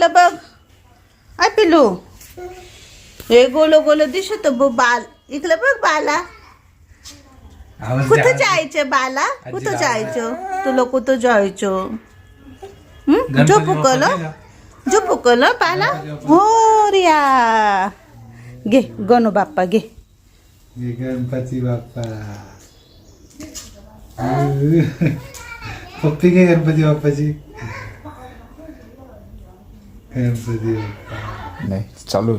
गोल बघ. आय पिलू हे गोल गोल दिसत बाल. इकडे बघ बाला. कुठं जायचं बाला? कुठं जायचं तुला? कुठं जायचं? झोपू कल बाला. हो रिया घे गणू बाप्पा घे. गणपती बाप्पा. पप्पी घे गणपती बाप्पाची. गणपती बाप्पा नाही चालू.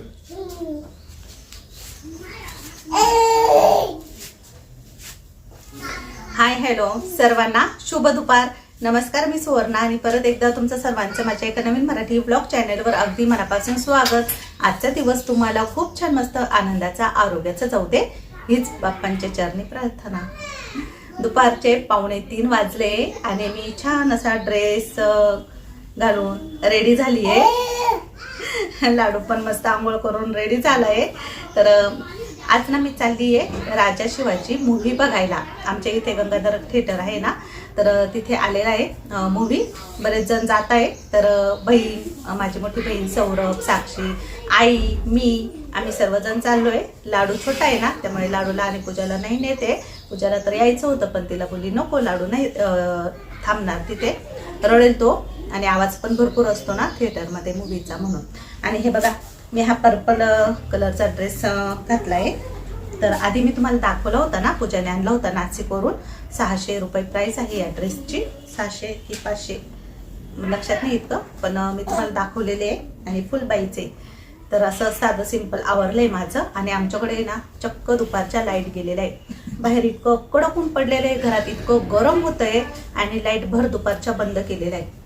हाय हॅलो सर्वांना शुभ दुपार. नमस्कार, मी सुवर्णा आणि परत एकदा तुमचं सर्वांचं माझ्या एका नवीन मराठी ब्लॉग चॅनलवर अगदी मनापासून स्वागत. आजचा दिवस तुम्हाला खूप छान मस्त आनंदाचा आरोग्याचा जाऊ दे हीच बाप्पांच्या चरणी प्रार्थना. दुपारचे 2:45 वाजले आणि मी छान असा ड्रेस घालून रेडी झाली आहे. लाडू पण मस्त आंघोळ करून रेडी झालाय. तर आज ना मी चालली आहे राजा शिवाजी मूव्ही बघायला. आमच्या इथे गंगाधर थिएटर आहे ना, तर तिथे आलेला आहे मूव्ही. बरेच जण जात आहे. तर बहीण, माझी मोठी बहीण सौरभ, साक्षी, आई, मी आम्ही सर्वजण चाललो आहे. लाडू छोटा आहे ना, त्यामुळे लाडूला आणि पूजाला नाही नेते. पूजाला तर यायचं होतं पण तिला बोलली नको, लाडू नाही थांबणार तिथे, रडेल तो आणि आवाज पण भरपूर असतो ना थिएटरमध्ये मूव्हीचा म्हणून. आणि हे बघा मी हा पर्पल कलरचा ड्रेस घातला आहे. तर आधी मी तुम्हाला दाखवला होता ना, पूजाने आणला होता नाशिकवरून. 600 रुपये प्राईस आहे या ड्रेसची. 600 की 500 लक्षात नाही इतकं, पण मी तुम्हाला दाखवलेले आहे आणि फुल बाईचे. तर असं साधं सिंपल आवरलंय माझं. आणि आमच्याकडे ना चक्क दुपारच्या लाईट गेलेलं आहे. बाहेर इतकं कडक ऊन पडलेलं आहे, घरात इतकं गरम होतंय आणि लाईट भर दुपारच्या बंद केलेलं आहे.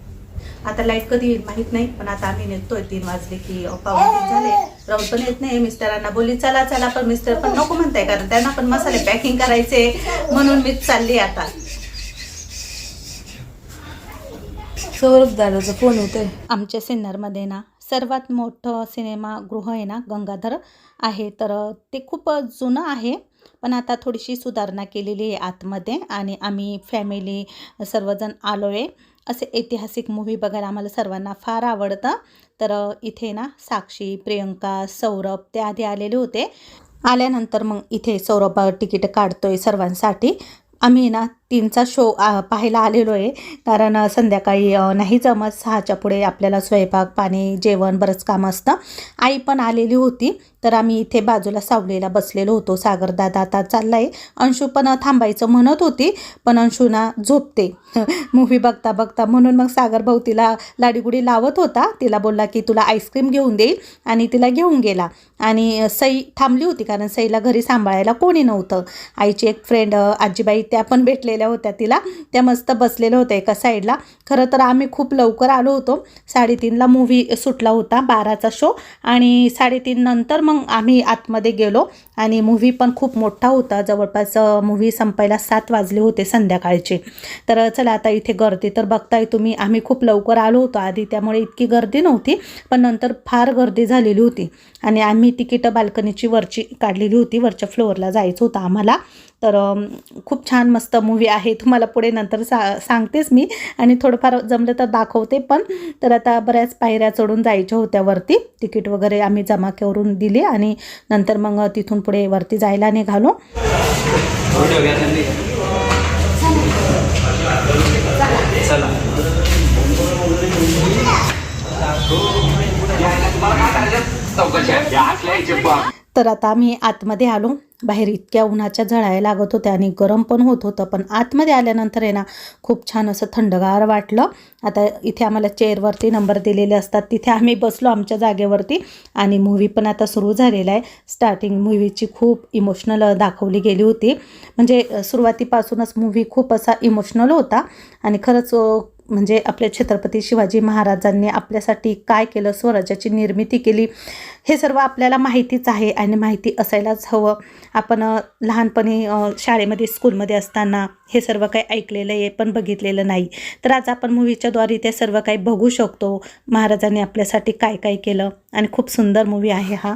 आता लाईट कधी येईल माहित नाही, पण आता आम्ही निघतोय. 3 वाजले की 2:45 झाले. राहुल पण येत नाही. मिस्टरांना बोलली चला चला, पण मिस्टर पण नको म्हणताय कारण त्यांना पण मसाले पॅकिंग करायचे, म्हणून मीच चालली आता. सौरभ दादाचा फोन होतोय. आमच्या सिन्नरमध्ये ना सर्वात मोठं सिनेमागृह आहे ना गंगाधर आहे. तर ते खूप जुनं आहे, पण आता थोडीशी सुधारणा केलेली आहे आतमध्ये. आणि आम्ही फॅमिली सर्वजण आलो आहे. असे ऐतिहासिक मूव्ही बघायला आम्हाला सर्वांना फार आवडतं. तर इथे ना साक्षी, प्रियंका, सौरभ ते आधी आलेले होते. आल्यानंतर मग इथे सौरभ तिकीट काढतोय सर्वांसाठी. आम्ही ना 3चा शो पाहायला आलेलो आहे, कारण संध्याकाळी नाही जमत. 6च्या पुढे आपल्याला स्वयंपाक पाणी जेवण बरंच काम असतं. आई पण आलेली होती. तर आम्ही इथे बाजूला सावलीला बसलेलो होतो. सागरदादा आता चाललाय. अंशू पण थांबायचं म्हणत होती, पण अंशू ना झोपते मूव्ही बघता बघता, म्हणून मग सागर भाऊ तिला लाडीगुडी लावत होता. तिला बोलला की तुला आईस्क्रीम घेऊन देईल आणि तिला घेऊन गेला. आणि सई थांबली होती कारण सईला घरी सांभाळायला कोणी नव्हतं. आईची एक फ्रेंड आजीबाई त्या पण भेटलेल्या होत्या तिला. त्या मस्त बसलेल्या होत्या एका साईडला. खरं तर आम्ही खूप लवकर आलो होतो. 3:30ला मूव्ही सुटला होता, 12चा शो. आणि 3:30 नंतर मग आम्ही आतमध्ये गेलो आणि मूव्ही पण खूप मोठा होता. जवळपास मूव्ही संपायला 7 वाजले होते संध्याकाळचे. तर चला आता इथे गर्दी तर बघताय तुम्ही. आम्ही खूप लवकर आलो होतो आधी, त्यामुळे इतकी गर्दी नव्हती, पण नंतर फार गर्दी झालेली होती. आणि आम्ही तिकीटं बाल्कनीची वरची काढलेली होती, वरच्या फ्लोअरला जायचं होतं आम्हाला. तर खूप छान मस्त मूव्ही आहे. तुम्हाला पुढे नंतर सांगतेच मी आणि थोडंफार जमलं तर दाखवते पण. तर आता बऱ्याच पायऱ्या चढून जायच्या होत्या वरती. तिकीट वगैरे आम्ही जमा करून दिली आणि नंतर मग तिथून पुढे वरती जायला निघालो. तर आता आम्ही आतमध्ये आलो. बाहेर इतक्या उन्हाच्या झळायला लागत होत्या आणि गरम पण होत होतं, पण आतमध्ये आल्यानंतर आहे ना खूप छान असं थंडगार वाटलं. आता इथे आम्हाला चेअरवरती नंबर दिलेले असतात, तिथे आम्ही बसलो आमच्या जागेवरती. आणि मूव्ही पण आता सुरू झालेला आहे. स्टार्टिंग मूव्हीची खूप इमोशनल दाखवली गेली होती. म्हणजे सुरुवातीपासूनच मूव्ही खूप असा इमोशनल होता. आणि खरंच म्हणजे आपल्या छत्रपती शिवाजी महाराजांनी आपल्यासाठी काय केलं, स्वराज्याची निर्मिती केली, हे सर्व आपल्याला माहितीच आहे आणि माहिती असायलाच हवं. आपण लहानपणी शाळेमध्ये स्कूलमध्ये असताना हे सर्व काही ऐकलेलं आहे पण बघितलेलं नाही. तर आज आपण मूव्हीच्या द्वारे ते सर्व काही बघू शकतो. महाराजांनी आपल्यासाठी काय काय केलं आणि खूप सुंदर मूव्ही आहे हा.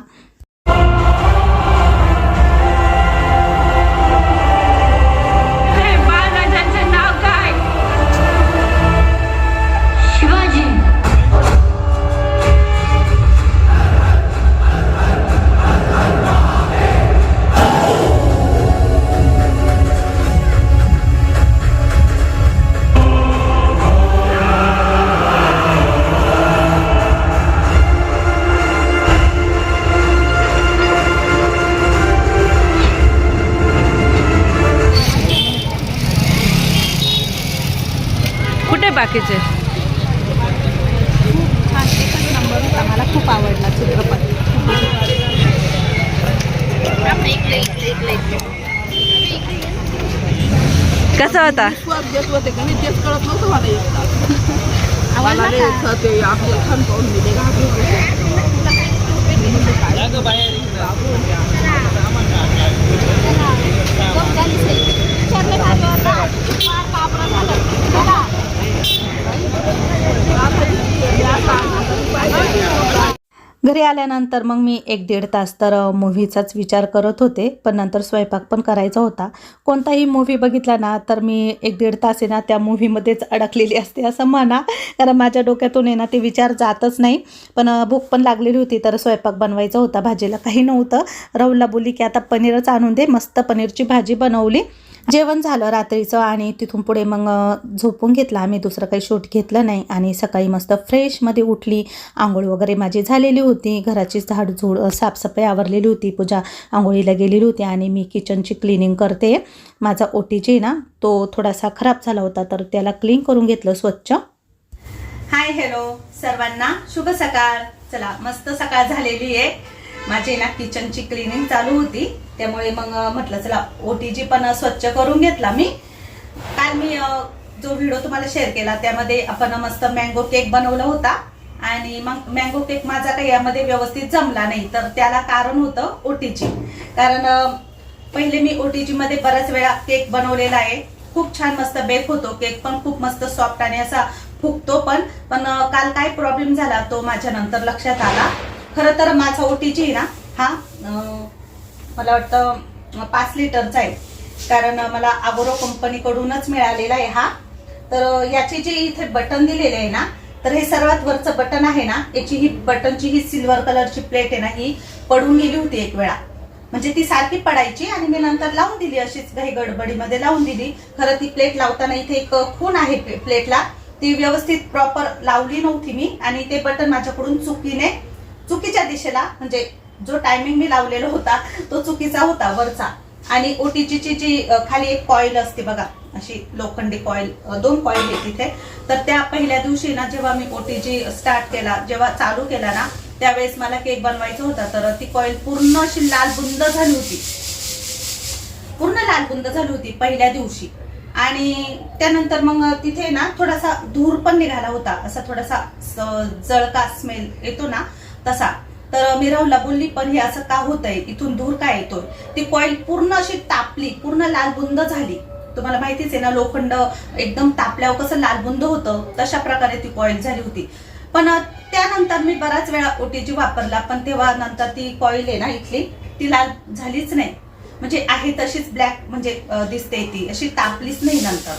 बाकीचे. छान, एकच नंबर होता. मला खूप आवडला चित्रपट. कसा होता? स्वाद देत होते का मी तेच कळत नव्हतं मला एकदा. आवडला मला का? ते आपले छान पाहून मी ते घाबरून घरी आल्यानंतर मग मी 1-1.5 तास तर मूव्हीचाच विचार करत होते, पण नंतर स्वयंपाक पण करायचा होता. कोणताही मूव्ही बघितला ना तर मी 1-1.5 तास आहे ना त्या मूव्हीमध्येच अडकलेली असते असं म्हणा, कारण माझ्या डोक्यातून आहे ना ते विचार जातच नाही. पण भूक पण लागलेली होती तर स्वयंपाक बनवायचा होता. भाजीला काही नव्हतं. राहुलला बोलली की आता पनीरच आणून दे. मस्त पनीरची भाजी बनवली. जेवण झालं रात्रीचं आणि तिथून पुढे मग झोपून घेतलं आम्ही. दुसरं काही शूट घेतलं नाही आणि सकाळी मस्त फ्रेशमध्ये उठली. आंघोळ वगैरे माझी झालेली होती. घराची झाडझूड साफसफाई आवरलेली होती. पूजा आंघोळीला गेलेली होती आणि मी किचनची क्लिनिंग करते. माझा OT ना तो थोडासा खराब झाला होता तर त्याला क्लीन करून घेतलं स्वच्छ. हाय हॅलो सर्वांना, शुभ सकाळ. चला मस्त सकाळ झालेली आहे. माझी ना किचनची क्लिनिंग चालू होती त्यामुळे मग म्हटलं चला OT पण स्वच्छ करून घेतला मी. काल मी जो व्हिडिओ तुम्हाला शेअर केला त्यामध्ये आपण मस्त मँगो केक बनवला होता आणि मग मँगो केक माझा काही यामध्ये व्यवस्थित जमला नाही तर त्याला कारण होतं OT. कारण पहिले मी OT मध्ये बऱ्याच वेळा केक बनवलेला आहे. खूप छान मस्त बेक होतो केक, पण खूप मस्त सॉफ्ट आणि असा फुगतो पण काल काय प्रॉब्लेम झाला तो माझ्या नंतर लक्षात आला. खरं तर माझा OT ना हा मला वाटतं 5 लिटरचा आहे, कारण मला अगोरो कंपनीकडूनच मिळालेला आहे हा. तर याची जी इथे बटन दिलेले आहे ना तर हे सर्वात वरचं बटन आहे ना, याची ही बटनची ही सिल्वर कलरची प्लेट आहे ना ही पडून गेली होती एक वेळा. म्हणजे ती सारखी पडायची आणि मी नंतर लावून दिली, अशीच काही गडबडीमध्ये लावून दिली. खरं ती प्लेट लावताना इथे एक खूण आहे प्लेटला, ती व्यवस्थित प्रॉपर लावली नव्हती मी आणि ते बटन माझ्याकडून चुकीच्या दिशेला, म्हणजे जो टायमिंग मी लावलेला होता तो चुकीचा होता वरचा. आणि OTची जी खाली एक कॉईल असते बघा, अशी लोखंडी कॉईल, 2 कॉईल आहे तिथे. तर त्या पहिल्या दिवशी ना जेव्हा मी OT स्टार्ट केला, जेव्हा चालू केला ना त्यावेळेस मला केक बनवायचा होता तर ती कॉईल पूर्ण अशी लालबुंद झाली होती. पूर्ण लालबुंद झाली होती पहिल्या दिवशी. आणि त्यानंतर मग तिथे ना थोडासा धूर पण निघाला होता, असा थोडासा जळका स्मेल येतो ना तसा. तर मी राहुलला बोलली पण हे असं का होतंय, इथून धूर काय येतोय. ती कॉईल पूर्ण अशी तापली, पूर्ण लालबुंद झाली. तुम्हाला माहितीच आहे ना लोखंड एकदम तापल्यावर कसं लालबुंद होतं तशा प्रकारे ती कॉईल झाली होती. पण त्यानंतर मी बराच वेळा OT वापरला पण तेव्हा नंतर ती कॉईल आहे ना इथली ती लाल झालीच नाही. म्हणजे आहे तशीच ब्लॅक म्हणजे दिसते, ती अशी तापलीच नाही नंतर.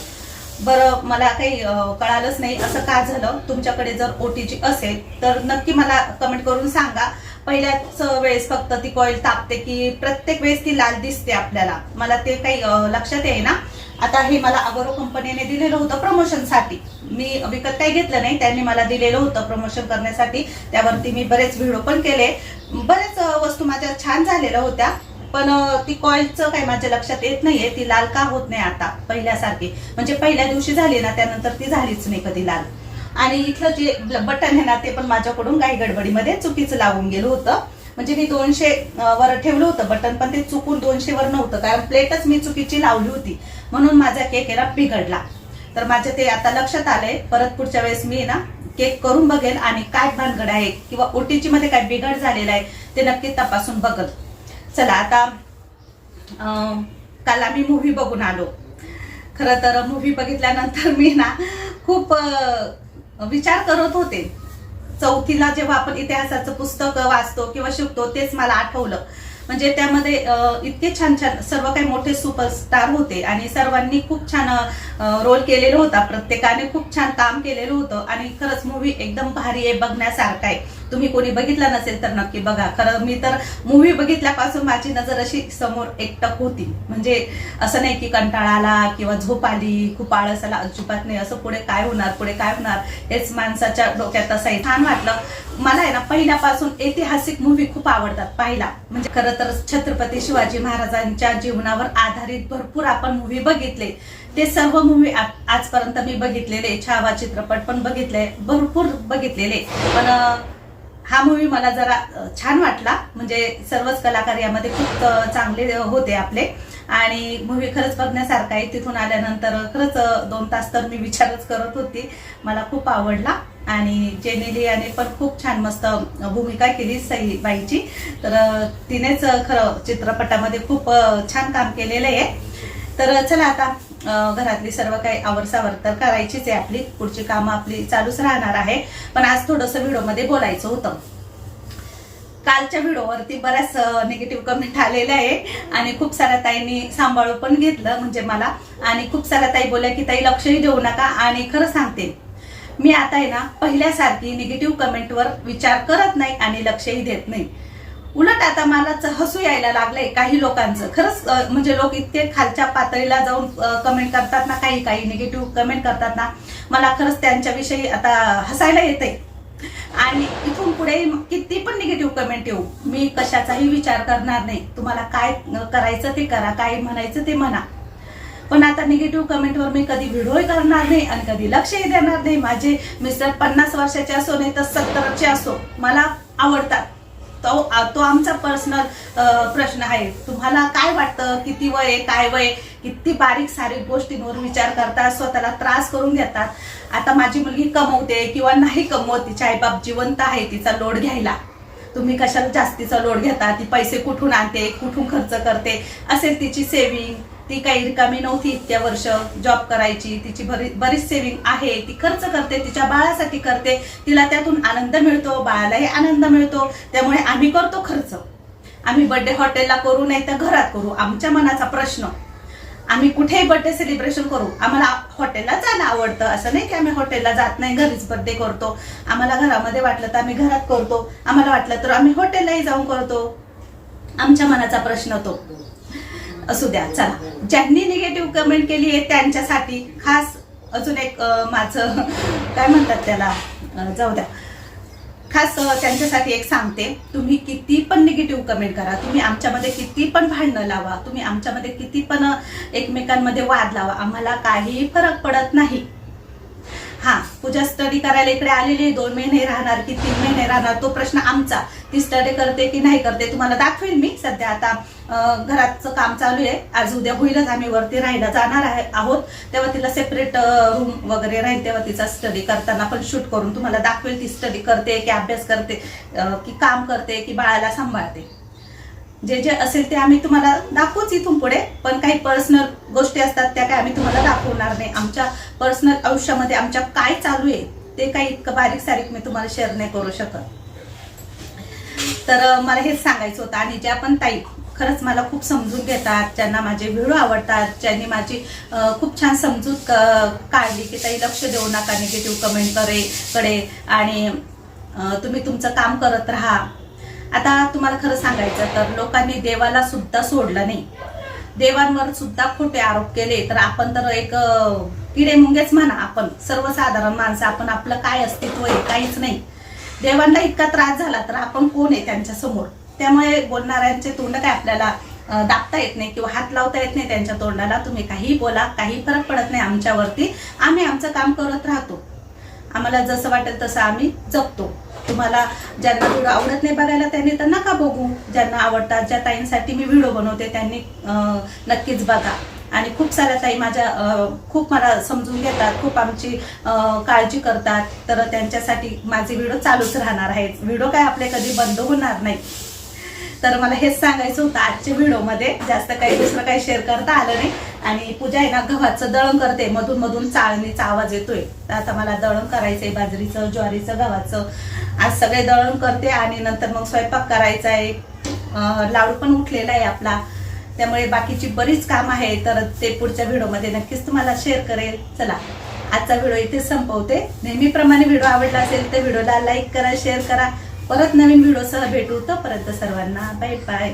बरं मला काही कळालंच नाही असं का झालं. तुमच्याकडे जर OT असेल तर नक्की मला कमेंट करून सांगा. पहिल्याच वेळेस फक्त ती कॉईल तापते की प्रत्येक वेळेस ती लाल दिसते आपल्याला, मला ते काही लक्षात येईना. आता हे मला अगोरो कंपनीने दिलेलं होतं प्रमोशनसाठी, मी विकत काही घेतलं नाही, त्यांनी मला दिलेलं होतं प्रमोशन करण्यासाठी. त्यावरती मी बरेच व्हिडिओ पण केले, बरेच वस्तू माझ्या छान झालेल्या होत्या. पण ती कॉईलचं काही माझ्या लक्षात येत नाहीये ती लाल का होत नाही आता पहिल्यासारखी. म्हणजे पहिल्या दिवशी झाली ना त्यानंतर ती झालीच नाही कधी लाल. आणि इथलं जे बटन आहे ना ते पण माझ्याकडून काही गडबडीमध्ये चुकीचं लावून गेलं होतं. म्हणजे मी 200 वर ठेवलं होतं बटन, पण ते चुकून 200 वर नव्हतं, कारण प्लेटच मी चुकीची लावली होती म्हणून माझा केक आहे ना बिघडला. तर माझं ते आता लक्षात आलंय, परत पुढच्या वेळेस मी ना केक करून बघेल आणि काय भानगड आहे किंवा OT मध्ये काय बिघड झालेला आहे ते नक्की तपासून बघल. चला आता काल आम्ही मूव्ही बघून आलो. खरं तर मूव्ही बघितल्यानंतर मी ना खूप विचार करत होते. 4थीला जेव्हा आपण इतिहासाचं पुस्तक वाचतो किंवा शिकतो तेच मला आठवलं. म्हणजे त्यामध्ये इतके छान छान सर्व काही मोठे सुपरस्टार होते आणि सर्वांनी खूप छान रोल केलेला होता, प्रत्येकाने खूप छान काम केलेलं होतं आणि खरंच मूव्ही एकदम भारी आहे, बघण्यासारखा आहे. तुम्ही कोणी बघितला नसेल तर नक्की बघा. खरं मी तर मूवी बघितल्यापासून माझी नजर अशी समोर एकटक होती. म्हणजे असं नाही की कंटाळा आला किंवा झोप आली, खूप आळस आला, अजिबात नाही. असं पुढे काय होणार हेच माणसाच्या डोक्यात असायचं. छान वाटलं मला आहे ना. पहिल्यापासून ऐतिहासिक मूवी खूप आवडतात पाहायला. म्हणजे खरं तर छत्रपती शिवाजी महाराजांच्या जीवनावर आधारित भरपूर आपण मूवी बघितले. ते सर्व मूवी आजपर्यंत मी बघितलेले, छावा चित्रपट पण बघितले, भरपूर बघितलेले. पण हा मूवी मला जरा छान वाटला. म्हणजे सर्वच कलाकार यामध्ये खूप चांगले होते आपले आणि मूवी खरंच बघण्यासारखा आहे. तिथून आल्यानंतर खरंच 2 तास तर मी विचारच करत होती. मला खूप आवडला आणि जेनेलियाने पण खूप छान मस्त भूमिका केली सईबाईची. तर तिनेच खरं चित्रपटामध्ये खूप छान काम केलेलं आहे. तर चला आता घरातली सर्व काही आवरसावर तर करायचीच आहे आपली. पुढची कामं आपली चालूच राहणार आहे. पण आज थोडंसं व्हिडिओमध्ये बोलायचं होतं. कालच्या व्हिडिओवरती बऱ्याच निगेटिव्ह कमेंट आलेल्या आहे आणि खूप साऱ्या ताईंनी सांभाळून पण घेतलं म्हणजे मला. आणि खूप साऱ्या ताई बोलल्या की ताई लक्षही देऊ नका. आणि खरं सांगते मी आता आहे ना पहिल्यासारखी निगेटिव्ह कमेंटवर विचार करत नाही आणि लक्षही देत नाही. उलट आता मला हसू यायला लागलंय काही लोकांचं. खरंच म्हणजे लोक इतके खालच्या पातळीला जाऊन कमेंट करतात ना, काही निगेटिव्ह कमेंट करतात ना, मला खरंच त्यांच्याविषयी आता हसायला येतंय. आणि इथून पुढे किती पण निगेटिव्ह कमेंट येऊ, मी कशाचाही विचार करणार नाही. तुम्हाला काय करायचं ते करा, काय म्हणायचं ते म्हणा. पण आता निगेटिव्ह कमेंटवर मी कधी व्हिडिओही करणार नाही आणि कधी लक्षही देणार नाही. माझे मिस्टर 50 वर्षाचे असो नाही तर 70चे असो, मला आवडतात. तो आमचा पर्सनल प्रश्न आहे. तुम्हाला काय वाटतं, किती वय आहे, काय वय, किती बारीक सारीक गोष्टींवर विचार करतात, स्वतःला त्रास करून घेतात. आता माझी मुलगी कमवते किंवा नाही कमवत, तिचे आईबाप जिवंत आहे तिचा लोड घ्यायला. तुम्ही कशाला जास्तीचा लोड घेता? ती पैसे कुठून आणते, कुठून खर्च करते, असेल तिची सेव्हिंग. ती काही रिकामी नव्हती, इतक्या वर्ष जॉब करायची. तिची बरीच सेव्हिंग आहे. ती खर्च करते, तिच्या बाळासाठी करते. तिला त्यातून आनंद मिळतो, बाळालाही आनंद मिळतो. त्यामुळे आम्ही करतो खर्च. आम्ही बर्थडे हॉटेलला करू नाही तर घरात करू, आमच्या मनाचा प्रश्न. आम्ही कुठेही बर्थडे सेलिब्रेशन करू, आम्हाला हॉटेलला जाणं आवडतं. असं नाही की आम्ही हॉटेलला जात नाही, घरीच बर्थडे करतो. आम्हाला घरामध्ये वाटलं तर आम्ही घरात करतो, आम्हाला वाटलं तर आम्ही हॉटेललाही जाऊन करतो. आमच्या मनाचा प्रश्न तो असू द्या. चला, ज्यांनी निगेटिव्ह कमेंट केली आहे त्यांच्यासाठी खास अजून एक माझं काय म्हणतात त्याला, जाऊ द्या, खास त्यांच्यासाठी एक सांगते. तुम्ही किती पण निगेटिव्ह कमेंट करा, तुम्ही आमच्यामध्ये किती पण भांडणं लावा, तुम्ही आमच्यामध्ये किती पण एकमेकांमध्ये वाद लावा, आम्हाला काही फरक पडत नाही. हा, पूजा स्टडी करायला इकडे आलेली 2 महिने राहणार की 3 महिने राहणार, तो प्रश्न आमचा. ती स्टडी करते की नाही करते तुम्हाला दाखवेल मी. सध्या आता घराचं काम चालू आहे, आज उद्या होईलच. आम्ही वरती राहायला जाणार आहोत, तेव्हा तिला सेपरेट रूम वगैरे राहील, तेव्हा तिचा स्टडी करताना पण शूट करून तुम्हाला दाखवेल. ती स्टडी करते की अभ्यास करते की काम करते की बाळाला सांभाळते. जे असेल ते आम्ही तुम्हाला दाखवूच इथून पुढे. पण काही पर्सनल गोष्टी असतात त्या काय आम्ही तुम्हाला दाखवणार नाही. आमच्या पर्सनल आयुष्यामध्ये आमच्या काय चालू आहे ते काही इतकं बारीक सारीक मी तुम्हाला शेअर नाही करू शकत. तर मला हेच सांगायचं होतं. आणि ज्या पण ताई खरंच मला खूप समजून घेतात, ज्यांना माझे व्हिडिओ आवडतात, ज्यांनी माझी खूप छान समजूत काढली की ताई लक्ष देऊ नका निगेटिव्ह कमेंट कडे आणि तुम्ही तुमचं काम करत राहा. आता तुम्हाला खरं सांगायचं तर लोकांनी देवाला सुद्धा सोडलं नाही, देवांवर सुद्धा खोटे आरोप केले. तर आपण तर एक किडे मुंगेच म्हणा, आपण सर्वसाधारण माणसं, आपण आपलं काय अस्तित्व आहे, काहीच नाही. देवांना इतका त्रास झाला तर आपण कोण आहे त्यांच्या समोर. त्यामुळे बोलणाऱ्यांचे तोंड काय आपल्याला दाबता येत नाही किंवा हात लावता येत नाही त्यांच्या तोंडाला. तुम्ही काही बोला, काही फरक पडत नाही आमच्यावरती. आम्ही आमचं काम करत राहतो. आम्हाला जसं वाटेल तसं आम्ही जगतो. तुम्हाला ज्यांना व्हिडिओ आवडत नाही बघायला त्यांनी तर नका बघू. ज्यांना आवडतात, ज्या ताईंसाठी मी व्हिडिओ बनवते त्यांनी नक्कीच बघा. आणि खूप साऱ्या ताई माझ्या खूप मला समजून घेतात, खूप आमची काळजी करतात. तर त्यांच्यासाठी माझे व्हिडिओ चालूच राहणार आहेत. व्हिडिओ काय आपले कधी बंद होणार नाही. तर मला हेच सांगायचं होतं आजच्या व्हिडिओमध्ये. जास्त काही दुसरं काही शेअर करता आलं नाही. आणि पूजा आहे ना गव्हाचं दळण करते, मधून मधून चाळणीचा आवाज येतोय. तर आता मला दळण करायचंय, बाजरीचं, ज्वारीचं, गव्हाचं. आज सगळे दळण करते आणि नंतर मग स्वयंपाक करायचा आहे. लाडू पण उठलेला आहे आपला, त्यामुळे बाकीची बरीच काम आहे. तर ते पुढच्या व्हिडिओमध्ये नक्कीच तुम्हाला शेअर करेल. चला, आजचा व्हिडिओ इथे संपवते. नेहमीप्रमाणे व्हिडिओ आवडला असेल तर व्हिडिओला लाईक करा, शेअर करा, परत नवीन व्हिडिओसह भेटू. तोपर्यंत सर्वांना बाय बाय.